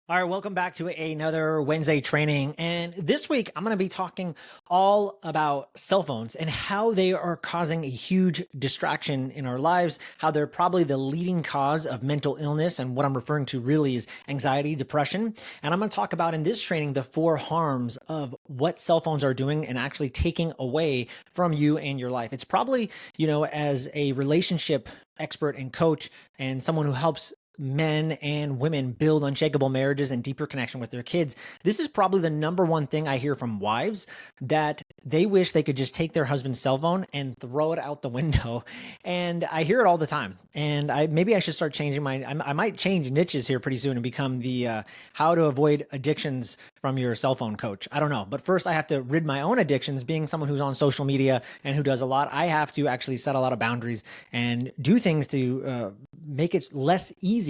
All right, welcome back to another Wednesday training. And this week, I'm going to be talking all about cell phones and how they are causing a huge distraction in our lives, how they're probably the leading cause of mental illness. And what I'm referring to really is anxiety, depression. And I'm going to talk about in this training the 4 harms of what cell phones are doing and actually taking away from you and your life. It's probably, as a relationship expert and coach and someone who helps men and women build unshakable marriages and deeper connection with their kids, this is probably the number one thing I hear from wives, that they wish they could just take their husband's cell phone and throw it out the window. And I hear it all the time. And maybe I should start changing I might change niches here pretty soon and become the how to avoid addictions from your cell phone coach. I don't know. But first I have to rid my own addictions. Being someone who's on social media and who does a lot, I have to actually set a lot of boundaries and do things to make it less easy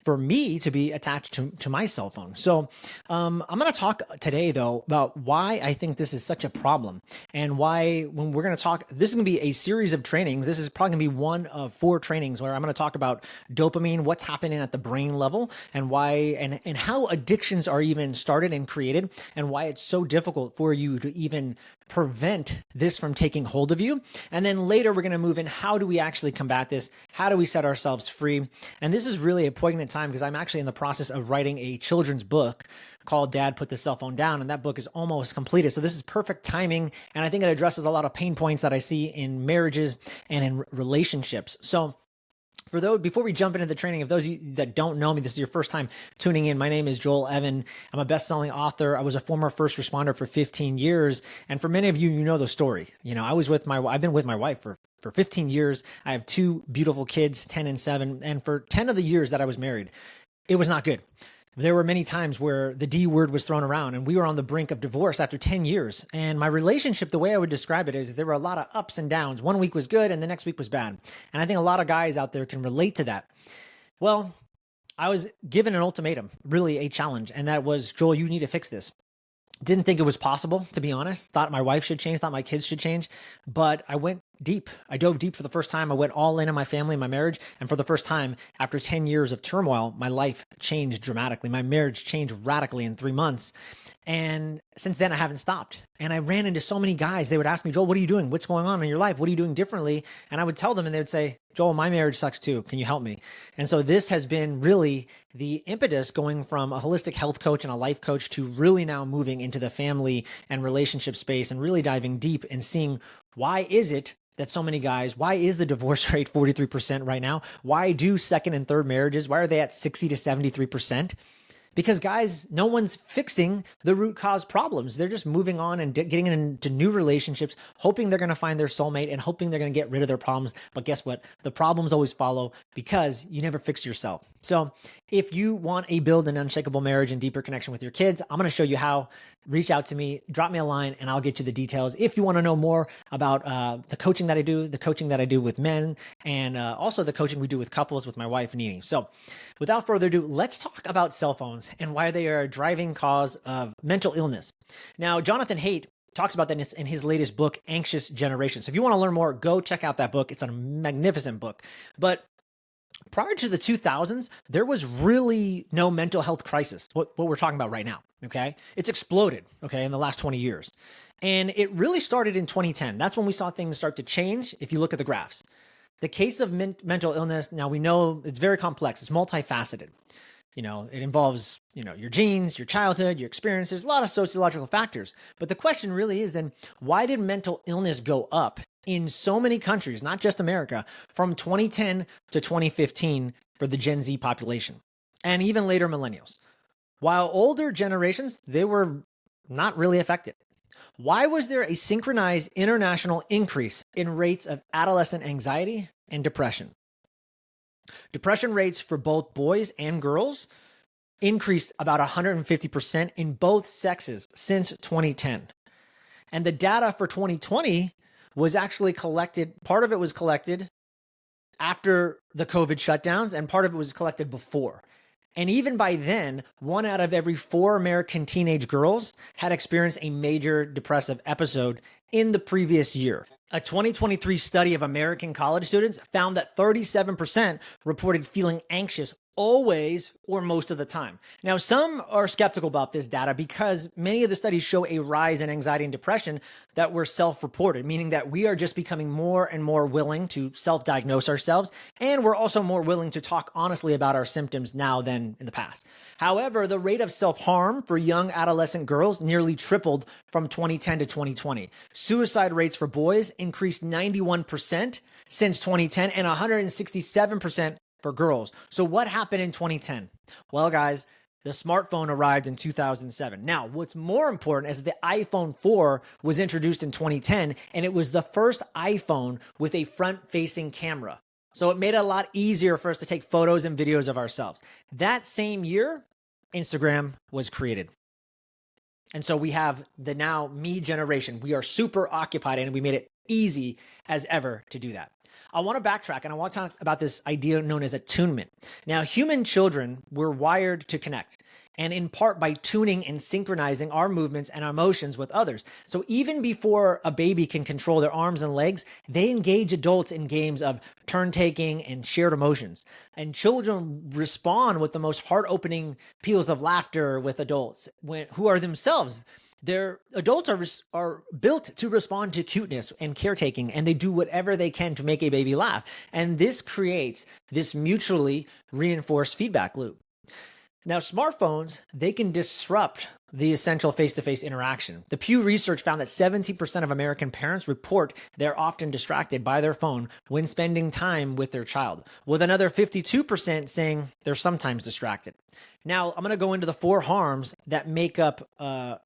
for me to be attached to my cell phone. So I'm going to talk today, though, about why I think this is such a problem and why when we're going to talk, this is going to be a series of trainings. This is probably going to be one of 4 trainings where I'm going to talk about dopamine, what's happening at the brain level, and why and how addictions are even started and created, and why it's so difficult for you to even prevent this from taking hold of you. And then later we're going to move in, how do we actually combat this? How do we set ourselves free? And this is really a poignant time because I'm actually in the process of writing a children's book called Dad Put the Cell Phone Down, and that book is almost completed. So this is perfect timing, and I think it addresses a lot of pain points that I see in marriages and in relationships. So for those, before we jump into the training, if those of you that don't know me, this is your first time tuning in, my name is 𝘱𝘩𝘭𝘭. I'm a best-selling author. I was a former first responder for 15 years. And for many of you, you know the story. I've been with my wife for 15 years. I have 2 beautiful kids, 10 and 7. And for 10 of the years that I was married, it was not good. There were many times where the D word was thrown around and we were on the brink of divorce after 10 years. And my relationship, the way I would describe it is there were a lot of ups and downs. One week was good and the next week was bad. And I think a lot of guys out there can relate to that. Well, I was given an ultimatum, really a challenge. And that was, Joel, you need to fix this. Didn't think it was possible, to be honest. Thought my wife should change, thought my kids should change. But I went deep. I dove deep for the first time. I went all in on my family, my marriage. And for the first time, after 10 years of turmoil, my life changed dramatically. My marriage changed radically in 3 months. And since then, I haven't stopped. And I ran into so many guys. They would ask me, Joel, what are you doing? What's going on in your life? What are you doing differently? And I would tell them and they would say, Joel, my marriage sucks too. Can you help me? And so this has been really the impetus going from a holistic health coach and a life coach to really now moving into the family and relationship space and really diving deep and seeing why is it that so many guys, why is the divorce rate 43% right now? Why do second and third marriages, why are they at 60 to 73%? Because guys, no one's fixing the root cause problems. They're just moving on and getting into new relationships, hoping they're going to find their soulmate and hoping they're going to get rid of their problems. But guess what? The problems always follow because you never fix yourself. So if you want a build an unshakable marriage and deeper connection with your kids, I'm going to show you how. Reach out to me, drop me a line, and I'll get you the details. If you want to know more about the coaching that I do, the coaching that I do with men, and also the coaching we do with couples with my wife, Nini. So without further ado, let's talk about cell phones and why they are a driving cause of mental illness. Now, Jonathan Haidt talks about that in his latest book, Anxious Generation. So if you want to learn more, go check out that book. It's a magnificent book. But prior to the 2000s, there was really no mental health crisis, what we're talking about right now, okay? It's exploded, okay, in the last 20 years. And it really started in 2010. That's when we saw things start to change if you look at the graphs. The case of mental illness, now we know it's very complex. It's multifaceted. It involves, your genes, your childhood, your experiences, a lot of sociological factors. But the question really is then, why did mental illness go up in so many countries, not just America, from 2010 to 2015 for the Gen Z population, and even later millennials? While older generations, they were not really affected. Why was there a synchronized international increase in rates of adolescent anxiety and depression? Depression rates for both boys and girls increased about 150% in both sexes since 2010. And the data for 2020 was actually collected, part of it was collected after the COVID shutdowns and part of it was collected before. And even by then, 1 out of every 4 American teenage girls had experienced a major depressive episode in the previous year. A 2023 study of American college students found that 37% reported feeling anxious always or most of the time. Now, some are skeptical about this data because many of the studies show a rise in anxiety and depression that were self-reported, meaning that we are just becoming more and more willing to self-diagnose ourselves, and we're also more willing to talk honestly about our symptoms now than in the past. However, the rate of self-harm for young adolescent girls nearly tripled from 2010 to 2020. Suicide rates for boys increased 91% since 2010 and 167% for girls. So what happened in 2010? Well, guys, the smartphone arrived in 2007. Now, what's more important is that the iPhone 4 was introduced in 2010, and it was the first iPhone with a front-facing camera. So it made it a lot easier for us to take photos and videos of ourselves. That same year, Instagram was created. And so we have the now me generation. We are super occupied, and we made it easy as ever to do that. I want to backtrack, and I want to talk about this idea known as attunement. Now, human children were wired to connect, and in part by tuning and synchronizing our movements and our emotions with others. So even before a baby can control their arms and legs, they engage adults in games of turn-taking and shared emotions. And children respond with the most heart-opening peals of laughter with adults who are themselves. Their adults are built to respond to cuteness and caretaking, and they do whatever they can to make a baby laugh. And this creates this mutually reinforced feedback loop. Now, smartphones, they can disrupt the essential face-to-face interaction. The Pew Research found that 70% of American parents report they're often distracted by their phone when spending time with their child, with another 52% saying they're sometimes distracted. Now, I'm going to go into the 4 harms that make up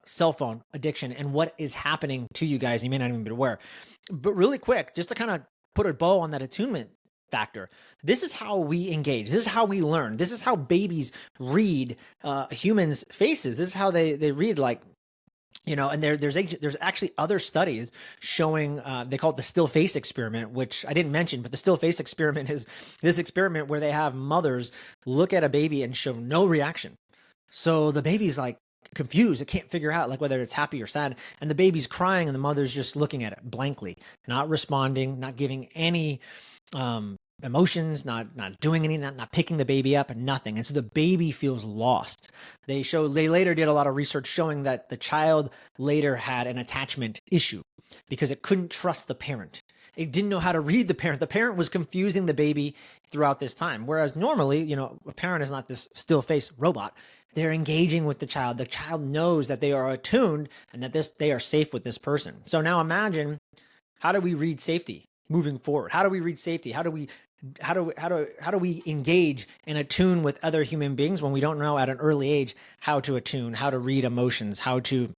cell phone addiction and what is happening to you guys. You may not even be aware. But really quick, just to kind of put a bow on that attunement factor. This is how we engage. This is how we learn. This is how babies read humans' faces. This is how they read, like, you know, and there's actually other studies showing, they call it the still face experiment, which I didn't mention, but the still face experiment is this experiment where they have mothers look at a baby and show no reaction. So the baby's like confused. It can't figure out like whether it's happy or sad. And the baby's crying and the mother's just looking at it blankly, not responding, not giving any emotions, not doing anything, not picking the baby up, and nothing. And so the baby feels lost. They later did a lot of research showing that the child later had an attachment issue because it couldn't trust the parent. It didn't know how to read the parent. The parent was confusing the baby throughout this time. Whereas normally, you know, a parent is not this still face robot. They're engaging with the child. The child knows that they are attuned and that they are safe with this person. So now imagine, how do we read safety moving forward? How do we read safety? How do we engage and attune with other human beings when we don't know at an early age how to attune, how to read emotions, how to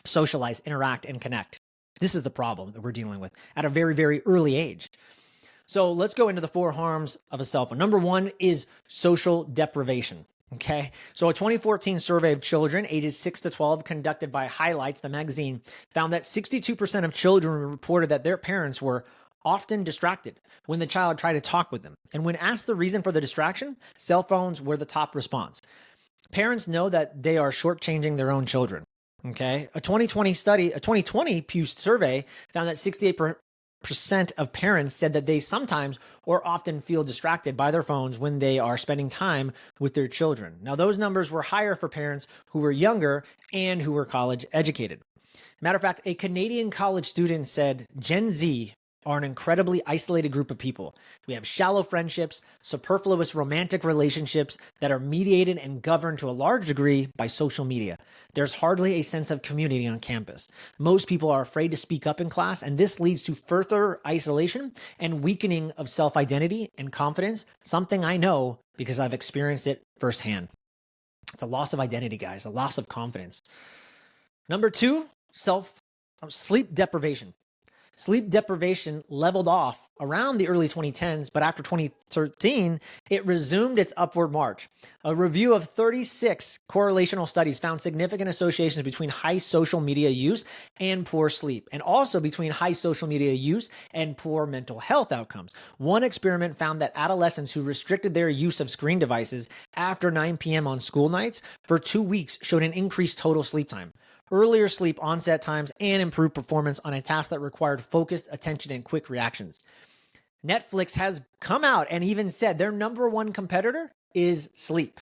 socialize, interact, and connect? This is the problem that we're dealing with at a very, very early age. So let's go into the 4 harms of a cell phone. Number 1 is social deprivation. Okay, so a 2014 survey of children ages 6 to 12 conducted by Highlights, the magazine, found that 62% of children reported that their parents were often distracted when the child tried to talk with them. And when asked the reason for the distraction, cell phones were the top response. Parents know that they are shortchanging their own children. Okay, a 2020 Pew survey found that 68% of parents said that they sometimes or often feel distracted by their phones when they are spending time with their children. Now, those numbers were higher for parents who were younger and who were college educated. Matter of fact, a Canadian college student said Gen Z are an incredibly isolated group of people. We have shallow friendships, superfluous romantic relationships that are mediated and governed to a large degree by social media. There's hardly a sense of community on campus. Most people are afraid to speak up in class, and this leads to further isolation and weakening of self-identity and confidence, something I know because I've experienced it firsthand. It's a loss of identity, guys, a loss of confidence. Number 2, sleep deprivation. Sleep deprivation leveled off around the early 2010s, but after 2013, it resumed its upward march. A review of 36 correlational studies found significant associations between high social media use and poor sleep, and also between high social media use and poor mental health outcomes. One experiment found that adolescents who restricted their use of screen devices after 9 p.m. on school nights for 2 weeks showed an increased total sleep time, earlier sleep onset times, and improved performance on a task that required focused attention and quick reactions. Netflix has come out and even said their number 1 competitor is sleep.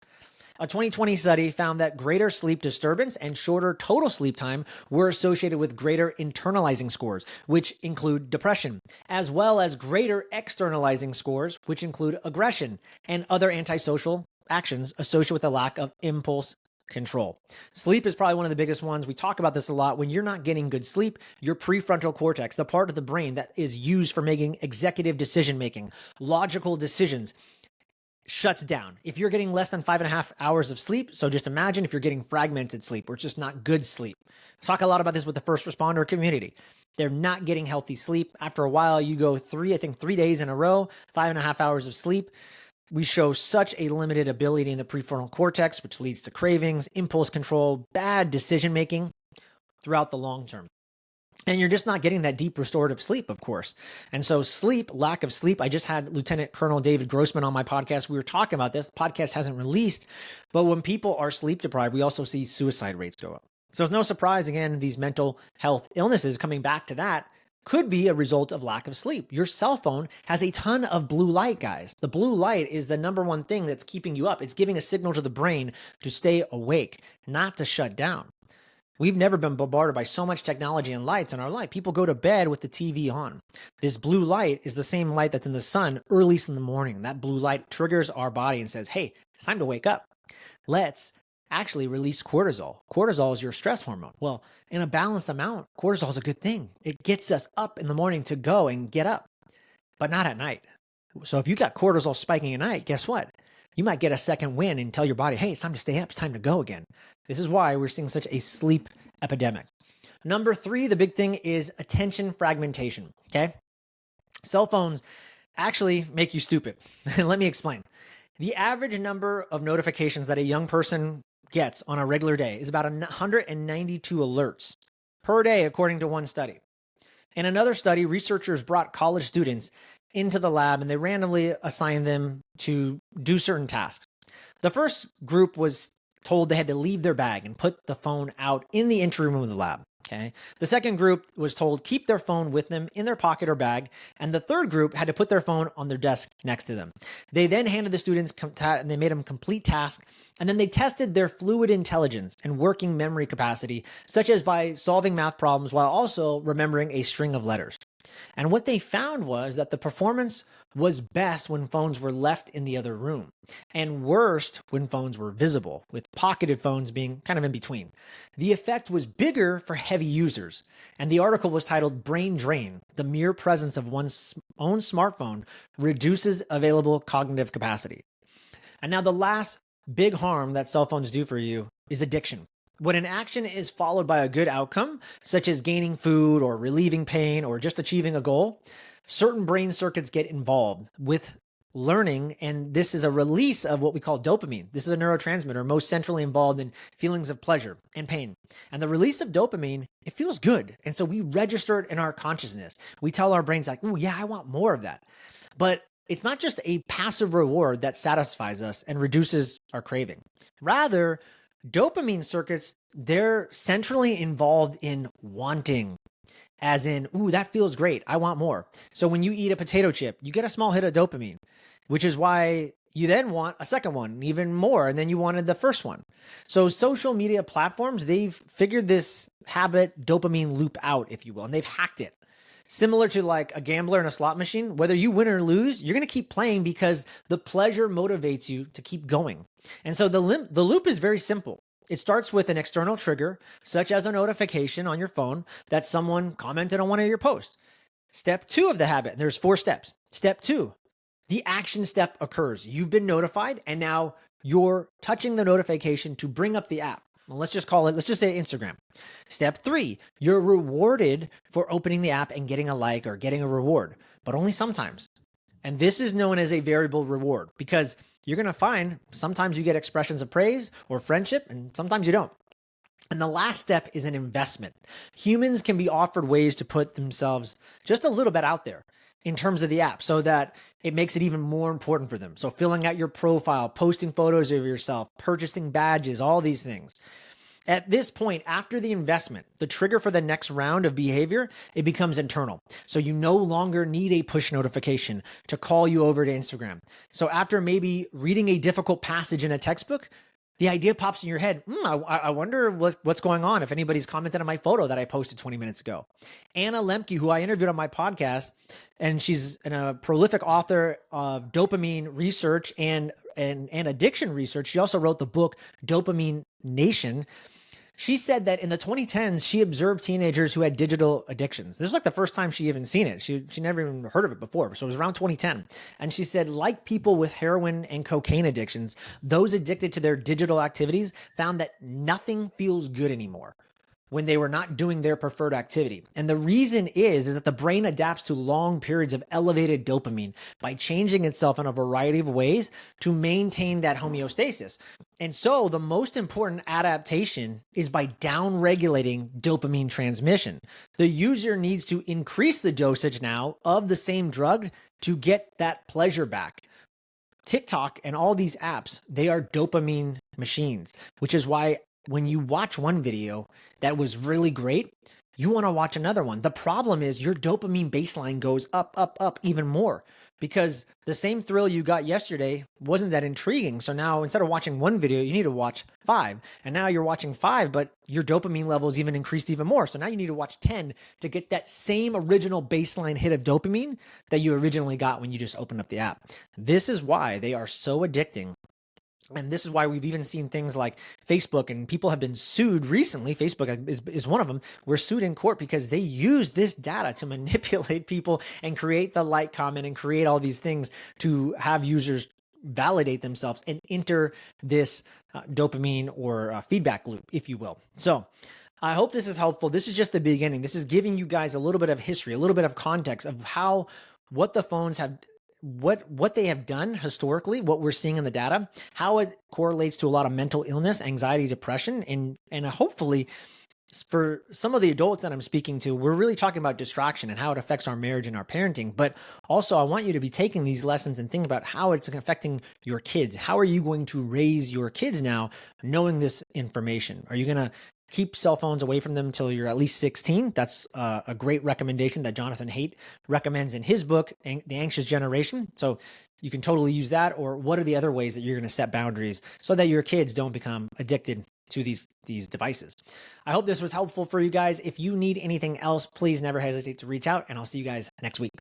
A 2020 study found that greater sleep disturbance and shorter total sleep time were associated with greater internalizing scores, which include depression, as well as greater externalizing scores, which include aggression and other antisocial actions associated with a lack of impulse control. Sleep is probably one of the biggest ones. We talk about this a lot. When you're not getting good sleep, your prefrontal cortex, the part of the brain that is used for making executive decision making, logical decisions, shuts down. If you're getting less than 5.5 hours of sleep, so just imagine if you're getting fragmented sleep, or it's just not good sleep. Talk a lot about this with the first responder community. They're not getting healthy sleep. After a while, you go 3 days in a row, 5.5 hours of sleep. We show such a limited ability in the prefrontal cortex, which leads to cravings, impulse control, bad decision-making throughout the long term. And you're just not getting that deep restorative sleep, of course. And so sleep, lack of sleep, I just had Lieutenant Colonel David Grossman on my podcast. We were talking about this. The podcast hasn't released, but when people are sleep deprived, we also see suicide rates go up. So it's no surprise, again, these mental health illnesses, coming back to that, could be a result of lack of sleep. Your cell phone has a ton of blue light, guys. The blue light is the number one thing that's keeping you up. It's giving a signal to the brain to stay awake, not to shut down. We've never been bombarded by so much technology and lights in our life. People go to bed with the TV on. This blue light is the same light that's in the sun earliest in the morning. That blue light triggers our body and says, hey, it's time to wake up. Let's actually release cortisol. Cortisol is your stress hormone. Well, in a balanced amount, cortisol is a good thing. It gets us up in the morning to go and get up, but not at night. So if you got cortisol spiking at night, guess what? You might get a second wind and tell your body, hey, it's time to stay up. It's time to go again. This is why we're seeing such a sleep epidemic. Number 3, the big thing is attention fragmentation, okay? Cell phones actually make you stupid. Let me explain. The average number of notifications that a young person gets on a regular day is about 192 alerts per day, according to one study. In another study, researchers brought college students into the lab and they randomly assigned them to do certain tasks. The first group was told they had to leave their bag and put the phone out in the entry room of the lab. Okay. The second group was told keep their phone with them in their pocket or bag. And the third group had to put their phone on their desk next to them. They then handed the students and they made them complete tasks. And then they tested their fluid intelligence and working memory capacity, such as by solving math problems while also remembering a string of letters. And what they found was that the performance was best when phones were left in the other room and worst when phones were visible, with pocketed phones being kind of in between. The effect was bigger for heavy users. And the article was titled Brain Drain: The Mere Presence of One's Own Smartphone Reduces Available Cognitive Capacity. And now the last big harm that cell phones do for you is addiction. When an action is followed by a good outcome, such as gaining food or relieving pain or just achieving a goal, certain brain circuits get involved with learning, and this is a release of what we call dopamine. This is a neurotransmitter most centrally involved in feelings of pleasure and pain. And the release of dopamine, it feels good. And so we register it in our consciousness. We tell our brains like, oh yeah, I want more of that. But it's not just a passive reward that satisfies us and reduces our craving. Rather, dopamine circuits, they're centrally involved in wanting, as in, ooh, that feels great. I want more. So when you eat a potato chip, you get a small hit of dopamine, which is why you then want a second one, even more, and then you wanted the first one. So social media platforms, they've figured this habit dopamine loop out, if you will, and they've hacked it. Similar to like a gambler in a slot machine, whether you win or lose, you're going to keep playing because the pleasure motivates you to keep going. And so the loop is very simple. It starts with an external trigger, such as a notification on your phone that someone commented on one of your posts. Step 2 of the habit, and there's 4 steps. Step 2, the action step occurs. You've been notified, and now you're touching the notification to bring up the app. Well, let's just say Instagram. Step 3, you're rewarded for opening the app and getting a like or getting a reward, but only sometimes. And this is known as a variable reward because you're going to find sometimes you get expressions of praise or friendship and sometimes you don't. And the last step is an investment. Humans can be offered ways to put themselves just a little bit out there in terms of the app so that it makes it even more important for them. So filling out your profile, posting photos of yourself, purchasing badges, all these things. At this point, after the investment, the trigger for the next round of behavior, it becomes internal. So you no longer need a push notification to call you over to Instagram. So after maybe reading a difficult passage in a textbook, the idea pops in your head, I wonder what's going on if anybody's commented on my photo that I posted 20 minutes ago. Anna Lemke, who I interviewed on my podcast, and she's a prolific author of dopamine research and addiction research. She also wrote the book Dopamine Nation. She said that in the 2010s, she observed teenagers who had digital addictions. This was like the first time she even seen it. She never even heard of it before. So it was around 2010. And she said, like people with heroin and cocaine addictions, those addicted to their digital activities found that nothing feels good anymore when they were not doing their preferred activity. And the reason is that the brain adapts to long periods of elevated dopamine by changing itself in a variety of ways to maintain that homeostasis. And so the most important adaptation is by downregulating dopamine transmission. The user needs to increase the dosage now of the same drug to get that pleasure back. TikTok and all these apps, they are dopamine machines, which is why when you watch one video that was really great, you want to watch another one. The problem is your dopamine baseline goes up, up, up even more because the same thrill you got yesterday wasn't that intriguing. So now instead of watching one video, you need to watch 5. And now you're watching 5, but your dopamine levels even increased even more. So now you need to watch 10 to get that same original baseline hit of dopamine that you originally got when you just opened up the app. This is why they are so addicting. And this is why we've even seen things like Facebook, and people have been sued recently. Facebook is one of them. We're sued in court because they use this data to manipulate people and create the like, comment, and create all these things to have users validate themselves and enter this dopamine or feedback loop, if you will. So I hope this is helpful. This is just the beginning. This is giving you guys a little bit of history, a little bit of context of what the phones have, what they have done historically, what we're seeing in the data, how it correlates to a lot of mental illness, anxiety, depression, and hopefully for some of the adults that I'm speaking to, we're really talking about distraction and how it affects our marriage and our parenting. But also I want you to be taking these lessons and think about how it's affecting your kids. How are you going to raise your kids now knowing this information? Are you going to keep cell phones away from them until you're at least 16. That's a great recommendation that Jonathan Haidt recommends in his book, The Anxious Generation. So you can totally use that. Or what are the other ways that you're going to set boundaries so that your kids don't become addicted to these devices? I hope this was helpful for you guys. If you need anything else, please never hesitate to reach out, and I'll see you guys next week.